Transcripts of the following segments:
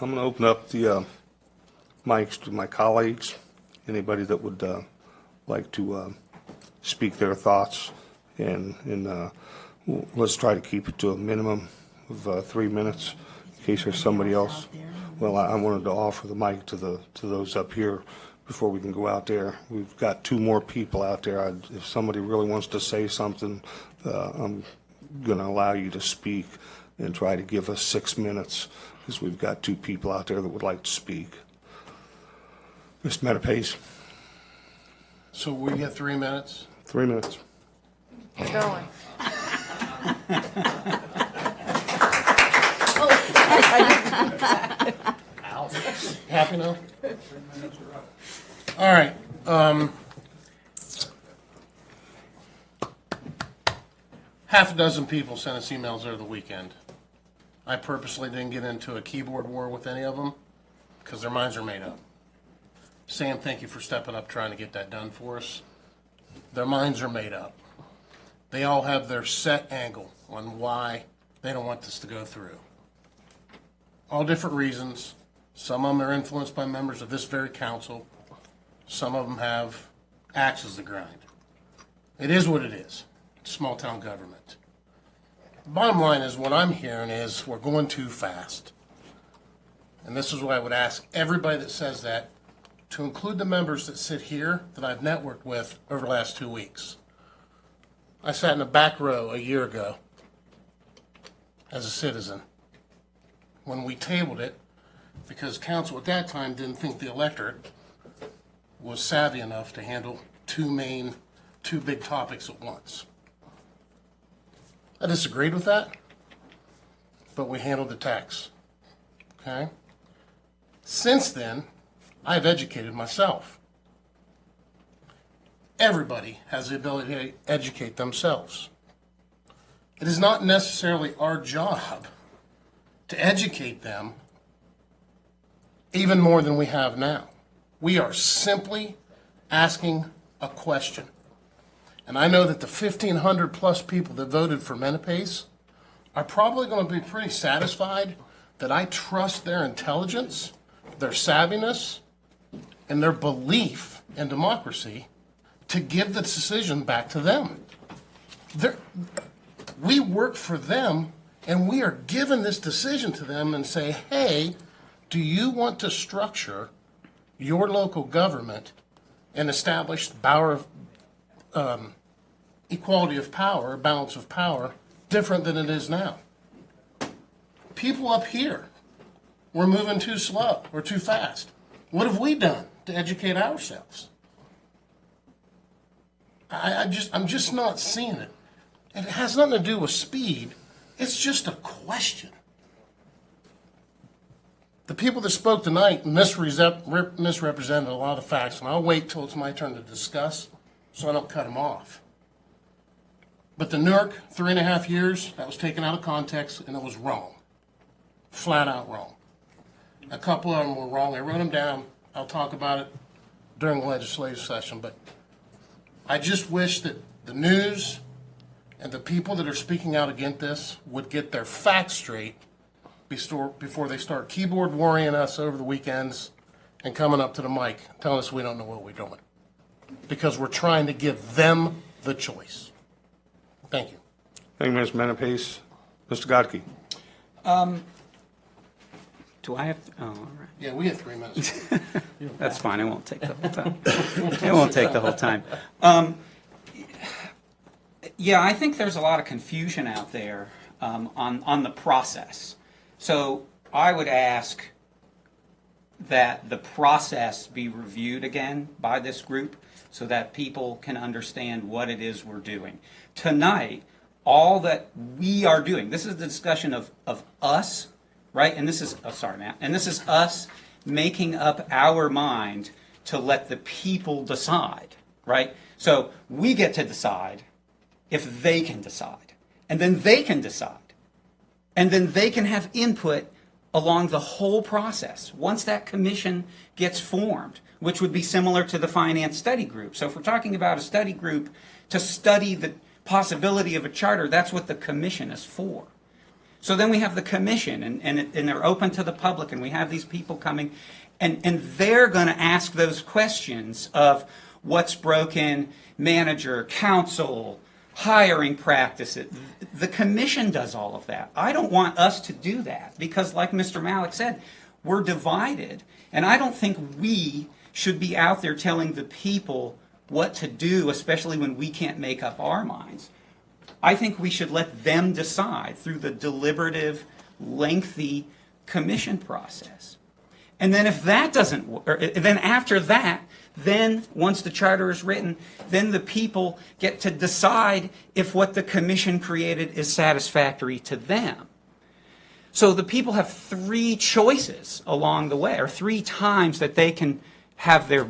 I'm going to open up the mics to my colleagues, anybody that would like to speak their thoughts, and let's try to keep it to a minimum of 3 minutes in case there's somebody else. Well, I wanted to offer the mic to those up here before we can go out there. We've got 2 more people out there. If somebody really wants to say something, I'm going to allow you to speak and try to give us 6 minutes, because we've got 2 people out there that would like to speak. Mr. Metapace. So we get 3 minutes? 3 minutes. Going. Happy now? All right. Half a dozen people sent us emails over the weekend. I purposely didn't get into a keyboard war with any of them because their minds are made up. Sam, thank you for stepping up trying to get that done for us. Their minds are made up. They all have their set angle on why they don't want this to go through. All different reasons. Some of them are influenced by members of this very council. Some of them have axes to grind. It is what it is. It's small town government. Bottom line is, what I'm hearing is we're going too fast. And this is what I would ask everybody that says that, to include the members that sit here that I've networked with over the last 2 weeks. I sat in the back row a year ago as a citizen when we tabled it because council at that time didn't think the electorate was savvy enough to handle two big topics at once. I disagreed with that, but we handled the tax. Okay? Since then, I've educated myself. Everybody has the ability to educate themselves. It is not necessarily our job to educate them even more than we have now. We are simply asking a question. And I know that the 1,500 plus people that voted for Menapace are probably going to be pretty satisfied that I trust their intelligence, their savviness, and their belief in democracy to give the decision back to them. We work for them, and we are giving this decision to them and say, hey, do you want to structure your local government and establish the power of equality of power, balance of power, different than it is now? People up here, we're moving too slow or too fast. What have we done to educate ourselves? I'm just not seeing it. And it has nothing to do with speed. It's just a question. The people that spoke tonight misrepresented a lot of facts, and I'll wait till it's my turn to discuss so I don't cut them off. But the Newark 3.5 years, that was taken out of context, and it was wrong. Flat out wrong. A couple of them were wrong. I wrote them down. I'll talk about it during the legislative session, but I just wish that the news and the people that are speaking out against this would get their facts straight before they start keyboard worrying us over the weekends and coming up to the mic telling us we don't know what we're doing. Because we're trying to give them the choice. Thank you. Thank you, Mr. Menapace. Mr. Godke. Do I have? Oh, all right. Yeah, we have 3 minutes. That's fine. It won't take the whole time. It won't take the whole time. Yeah, I think there's a lot of confusion out there on the process. So I would ask that the process be reviewed again by this group so that people can understand what it is we're doing. Tonight, all that we are doing, this is the discussion of us, right? And this is, oh, sorry, Matt. And this is us making up our mind to let the people decide, right? So we get to decide if they can decide. And then they can decide. And then they can have input along the whole process. Once that commission gets formed, which would be similar to the finance study group. So if we're talking about a study group to study the possibility of a charter, that's what the commission is for. So then we have the commission, and they're open to the public, and we have these people coming, and they're going to ask those questions of what's broken, manager, council, hiring practices. The commission does all of that. I don't want us to do that because, like Mr. Malik said, we're divided. And I don't think we should be out there telling the people what to do, especially when we can't make up our minds. I think we should let them decide through the deliberative, lengthy commission process. And then if that doesn't work, then after that, then once the charter is written, then the people get to decide if what the commission created is satisfactory to them. So the people have three choices along the way, or three times that they can have their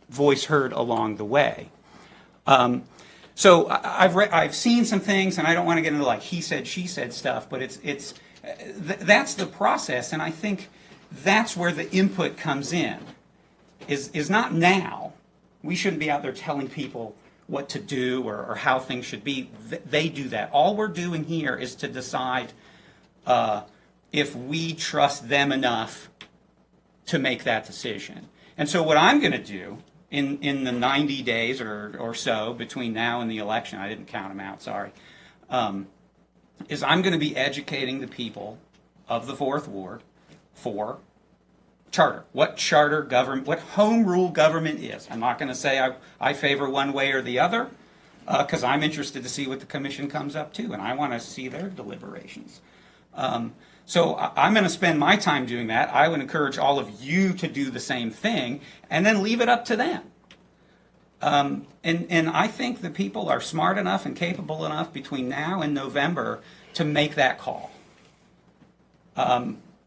voice heard along the way. So I've seen some things, and I don't want to get into like he said, she said stuff, but that's the process, and I think that's where the input comes in. Is not now. We shouldn't be out there telling people what to do or how things should be. They do that. All we're doing here is to decide if we trust them enough to make that decision. And so what I'm going to do in the 90 days or so between now and the election, I didn't count them out, sorry, is I'm going to be educating the people of the Fourth Ward for charter, what charter government, what home rule government is. I'm not going to say I favor one way or the other, because I'm interested to see what the commission comes up to, and I want to see their deliberations. So I'm going to spend my time doing that. I would encourage all of you to do the same thing, and then leave it up to them. And I think the people are smart enough and capable enough between now and November to make that call.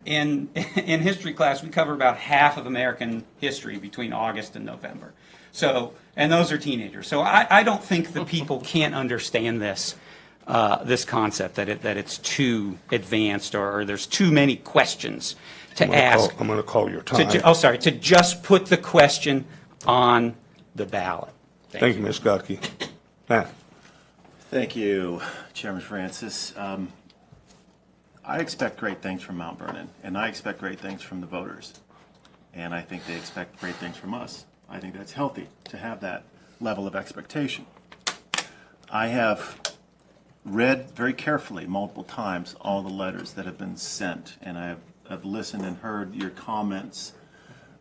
In history class, we cover about half of American history between August and November. So, and those are teenagers. So I don't think the people can't understand this concept that it's too advanced or there's too many questions to ask. I'm going to call your time. To just put the question on the ballot. Thank you, Ms. Godke. Matt. Thank you, Chairman Francis. I expect great things from Mount Vernon, and I expect great things from the voters. And I think they expect great things from us. I think that's healthy to have that level of expectation. I have read very carefully multiple times all the letters that have been sent, and I've listened and heard your comments,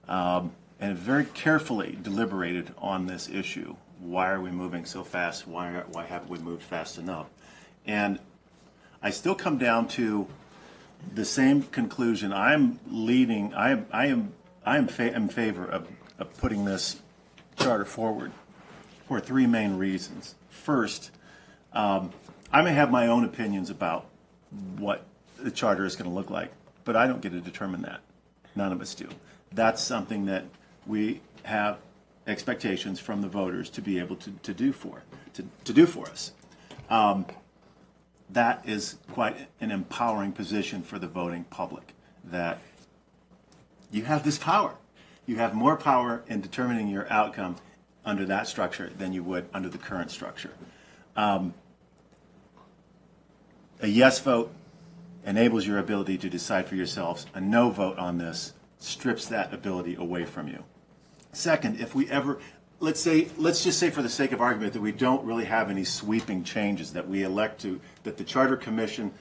and very carefully deliberated on this issue. Why are we moving so fast? Why haven't we moved fast enough? And I still come down to the same conclusion. I am in favor of putting this charter forward for three main reasons. First, I may have my own opinions about what the charter is going to look like, but I don't get to determine that. None of us do. That's something that we have expectations from the voters to be able to do for us. That is quite an empowering position for the voting public, that you have this power. You have more power in determining your outcome under that structure than you would under the current structure. A yes vote enables your ability to decide for yourselves. A no vote on this strips that ability away from you. Second, if we ever, let's just say for the sake of argument that we don't really have any sweeping changes, that we elect to, that the Charter Commission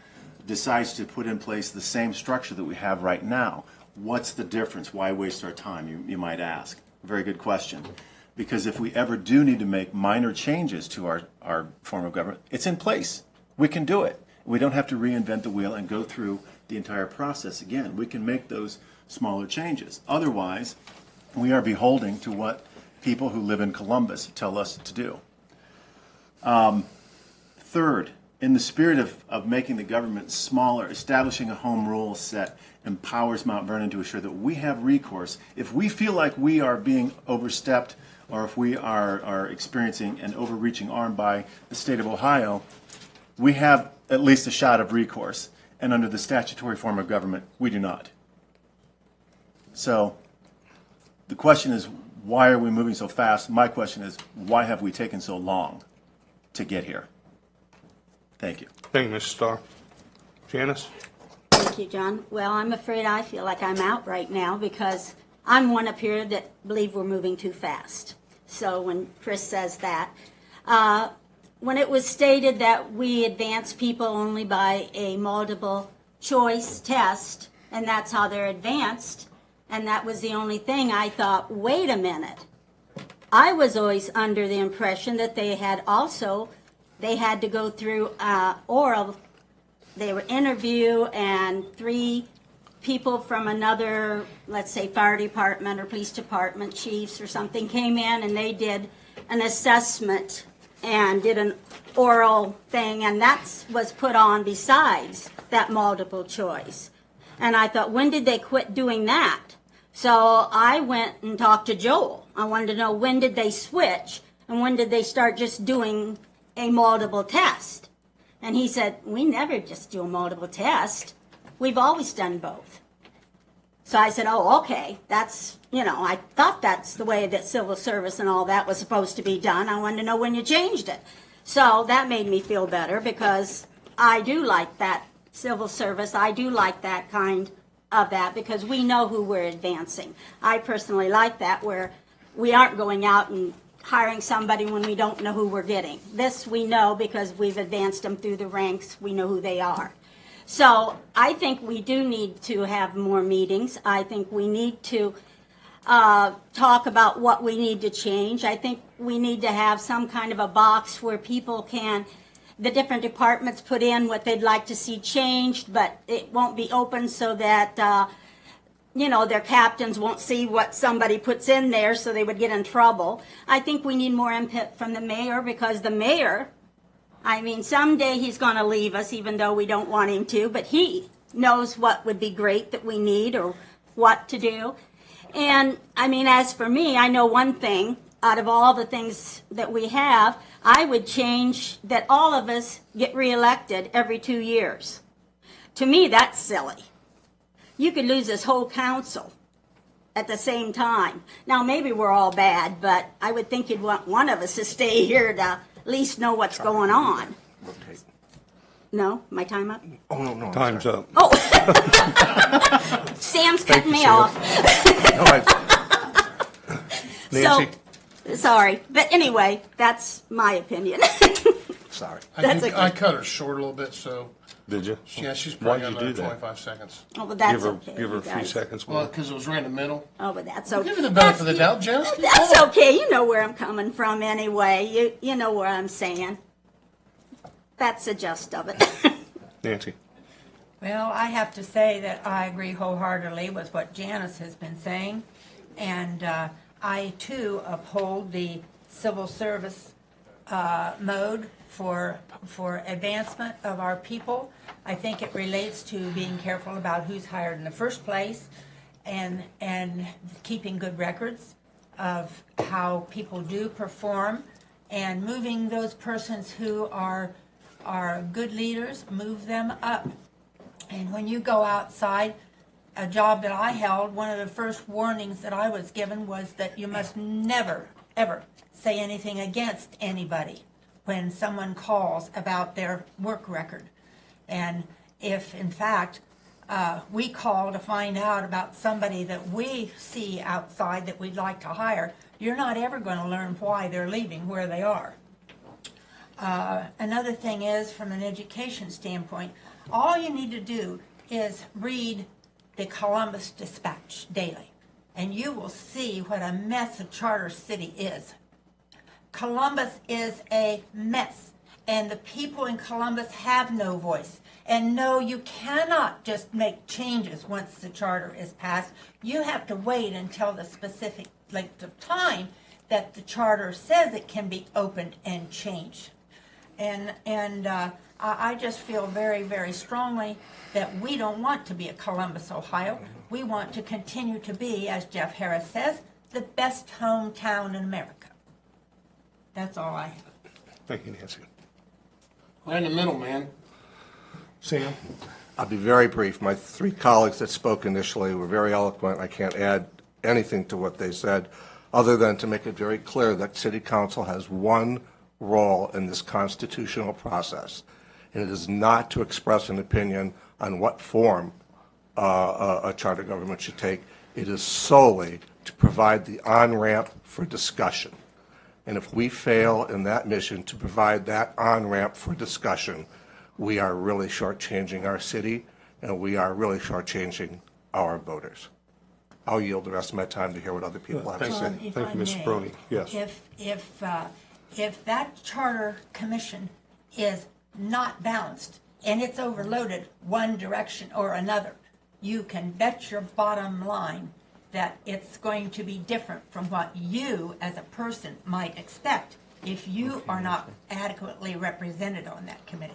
decides to put in place the same structure that we have right now. What's the difference? Why waste our time, you might ask. Very good question. Because if we ever do need to make minor changes to our form of government, it's in place. We can do it. We don't have to reinvent the wheel and go through the entire process again. We can make those smaller changes. Otherwise, we are beholden to what people who live in Columbus tell us to do. Third, in the spirit of making the government smaller, establishing a home rule set empowers Mount Vernon to assure that we have recourse. If we feel like we are being overstepped, or if we are experiencing an overreaching arm by the state of Ohio, we have at least a shot of recourse. And under the statutory form of government, we do not. So the question is, why are we moving so fast? My question is, why have we taken so long to get here? Thank you. Thank you, Mr. Starr. Janice? Thank you, John. Well, I'm afraid I feel like I'm out right now because I'm one up here that believe we're moving too fast. So when Chris says that, when it was stated that we advance people only by a multiple choice test, and that's how they're advanced, and that was the only thing, I thought, wait a minute. I was always under the impression that they had to go through oral. They were interview, and 3 people from another, let's say, fire department or police department, chiefs or something, came in and they did an assessment and did an oral thing, and that was put on besides that multiple choice. And I thought, when did they quit doing that? So I went and talked to Joel. I wanted to know, when did they switch and when did they start just doing a multiple test? And he said, we never just do a multiple test. We've always done both. So I said, oh, okay, that's, I thought that's the way that civil service and all that was supposed to be done. I wanted to know when you changed it. So that made me feel better because I do like that civil service. I do like that kind of that because we know who we're advancing. I personally like that, where we aren't going out and hiring somebody when we don't know who we're getting. This we know because we've advanced them through the ranks. We know who they are. So I think we do need to have more meetings. I think we need to talk about what we need to change. I think we need to have some kind of a box where people can, the different departments, put in what they'd like to see changed, but it won't be open so that their captains won't see what somebody puts in there, so they would get in trouble. I think we need more input from the mayor, because the mayor, someday he's going to leave us, even though we don't want him to, but he knows what would be great that we need or what to do. And, as for me, I know one thing, out of all the things that we have, I would change that all of us get reelected every 2 years. To me, that's silly. You could lose this whole council at the same time. Now, maybe we're all bad, but I would think you'd want one of us to stay here to at least know what's going on. No? My time up? Oh, no. Time's up. Oh! Sam's cutting me Sam. off. Nancy? So, sorry. But anyway, that's my opinion. Sorry. I cut her short a little bit, so, Did you? yeah, she's Why'd probably got you do another that? 25 seconds. Oh, but that's Give her, okay. give her a you few guys. seconds Well, more. because it was right in the middle. Oh, but that's Give okay. her the benefit of the doubt, Jen. That's okay. You know where I'm coming from anyway. You know where I'm saying. That's the gist of it. Nancy? Well, I have to say that I agree wholeheartedly with what Janice has been saying, and I too uphold the civil service mode for advancement of our people. I think it relates to being careful about who's hired in the first place, and keeping good records of how people do perform, and moving those persons who are good leaders, move them up. And when you go outside a job that I held, one of the first warnings that I was given was that you must never, ever say anything against anybody when someone calls about their work record. And if, in fact, we call to find out about somebody that we see outside that we'd like to hire, you're not ever going to learn why they're leaving where they are. Another thing is, from an education standpoint, all you need to do is read the Columbus Dispatch daily, and you will see what a mess a charter city is. Columbus is a mess, and the people in Columbus have no voice. And no, you cannot just make changes once the charter is passed. You have to wait until the specific length of time that the charter says it can be opened and changed. And I just feel very, very strongly that we don't want to be a Columbus, Ohio. We want to continue to be, as Jeff Harris says, the best hometown in America. That's all I have. Thank you, Nancy. Right in the middle, man. Sam? I'll be very brief. My 3 colleagues that spoke initially were very eloquent. I can't add anything to what they said, other than to make it very clear that City Council has one role in this constitutional process, and it is not to express an opinion on what form a charter government should take. It is solely to provide the on-ramp for discussion. And if we fail in that mission to provide that on-ramp for discussion, we are really shortchanging our city, and we are really shortchanging our voters. I'll yield the rest of my time to hear what other people have to Thank say. you. If Thank I you, Ms. may, Brony. Yes. If that charter commission is not balanced and it's overloaded one direction or another, you can bet your bottom line that it's going to be different from what you as a person might expect if you are not adequately represented on that committee.